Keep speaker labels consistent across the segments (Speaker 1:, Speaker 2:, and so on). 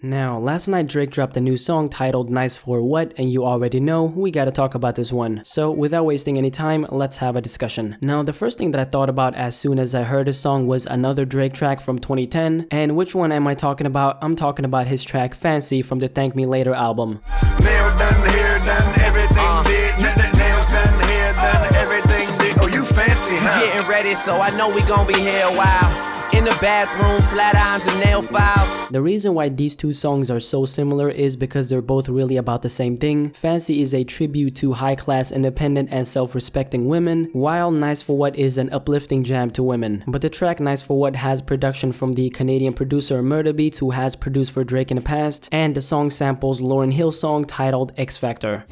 Speaker 1: Now, last night Drake dropped a new song titled Nice for What, and you already know we gotta talk about this one. So without wasting any time, let's have a discussion. Now, the first thing that I thought about as soon as I heard this song was another Drake track from 2010. And which one am I talking about? I'm talking about his track Fancy from the Thank Me Later album.
Speaker 2: Nail done, hair done, everything did. Nails done, hair done, everything did. Oh, you fancy, huh?
Speaker 3: You getting ready, so I know we gon' be here a while. In the bathroom, flat irons and nail files.
Speaker 1: The reason why these two songs are so similar is because they're both really about the same thing. Fancy is a tribute to high-class, independent, and self-respecting women, while Nice for What is an uplifting jam to women. But the track Nice for What has production from the Canadian producer Murder Beats, who has produced for Drake in the past, and the song samples Lauryn Hill's song titled X Factor.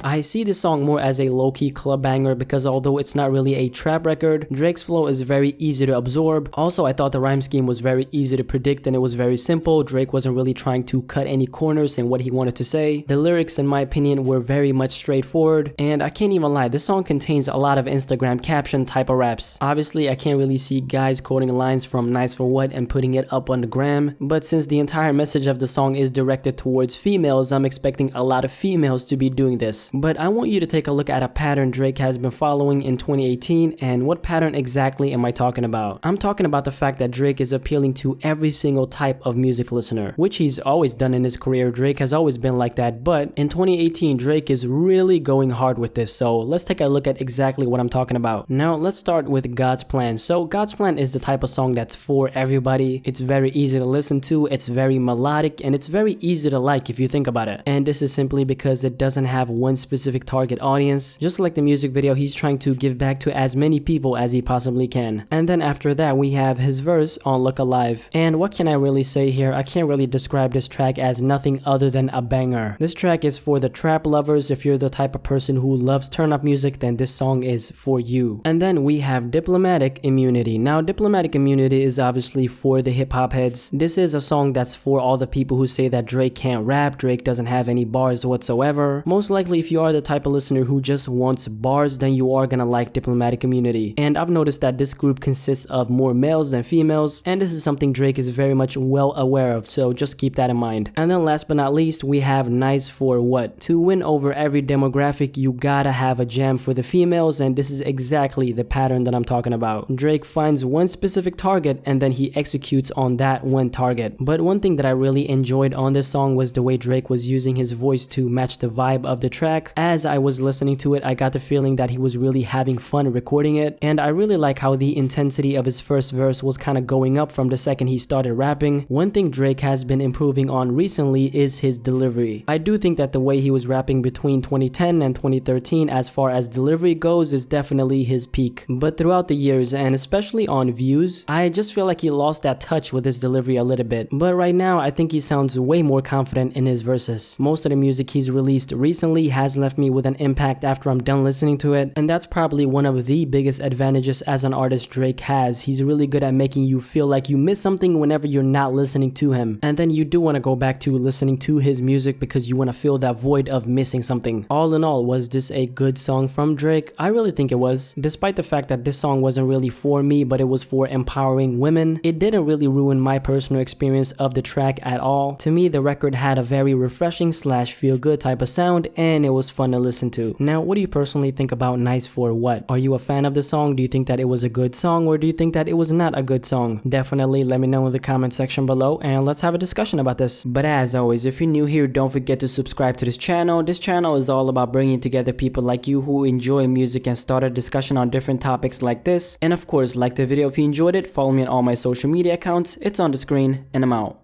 Speaker 1: I see this song more as a low-key club banger because although it's not really a trap record, Drake's flow is very easy to absorb. Also, I thought the rhyme scheme was very easy to predict and it was very simple. Drake wasn't really trying to cut any corners in what he wanted to say. The lyrics, in my opinion, were very much straightforward, and I can't even lie, this song contains a lot of Instagram caption type of raps. Obviously, I can't really see guys quoting lines from Nice for What and putting it up on the gram, but since the entire message of the song is directed towards females, I'm expecting a lot of females to be doing this. But I want you to take a look at a pattern Drake has been following in 2018, and what pattern exactly am I talking about? I'm talking about the fact that Drake is appealing to every single type of music listener, which he's always done in his career. Drake has always been like that, but in 2018 Drake is really going hard with this, so let's take a look at exactly what I'm talking about. Now let's start with God's Plan. So God's Plan is the type of song that's for everybody. It's very easy to listen to, it's very melodic, and it's very easy to like if you think about it. And this is simply because it doesn't have one specific target audience. Just like the music video, he's trying to give back to as many people as he possibly can. And then after that we have his verse on Look Alive. And what can I really say here? I can't really describe this track as nothing other than a banger. This track is for the trap lovers. If you're the type of person who loves turn up music, then this song is for you. And then we have Diplomatic Immunity. Now Diplomatic Immunity is obviously for the hip hop heads. This is a song that's for all the people who say that Drake can't rap, Drake doesn't have any bars whatsoever. Most likely if you are the type of listener who just wants bars, then you are gonna like Diplomatic Immunity. And I've noticed that this group consists of more males than females, and this is something Drake is very much well aware of, so just keep that in mind. And then last but not least, we have Nice for What. To win over every demographic, you gotta have a jam for the females, and this is exactly the pattern that I'm talking about. Drake finds one specific target and then he executes on that one target. But one thing that I really enjoyed on this song was the way Drake was using his voice to match the vibe of the track. As I was listening to it, I got the feeling that he was really having fun recording it, and I really like how the intensity of his first verse was kind of going up from the second he started rapping. One thing Drake has been improving on recently is his delivery. I do think that the way he was rapping between 2010 and 2013 as far as delivery goes is definitely his peak. But throughout the years, and especially on Views, I just feel like he lost that touch with his delivery a little bit. But right now, I think he sounds way more confident in his verses. Most of the music he's released recently has left me with an impact after I'm done listening to it, and that's probably one of the biggest advantages as an artist Drake has. He's really good at making you feel like you miss something whenever you're not listening to him, and then you do want to go back to listening to his music because you want to fill that void of missing something. All in all, was this a good song from Drake? I really think it was. Despite the fact that this song wasn't really for me, but it was for empowering women, it didn't really ruin my personal experience of the track at all. To me, the record had a very refreshing / feel good type of sound, and it was fun to listen to. Now, what do you personally think about Nice for What? Are you a fan of the song? Do you think that it was a good song, or do you think that it was not a good song? Definitely let me know in the comment section below, and let's have a discussion about this. But as always, if you're new here, don't forget to subscribe to this channel. This channel is all about bringing together people like you who enjoy music and start a discussion on different topics like this. And of course, like the video if you enjoyed it, follow me on all my social media accounts. It's on the screen, and I'm out.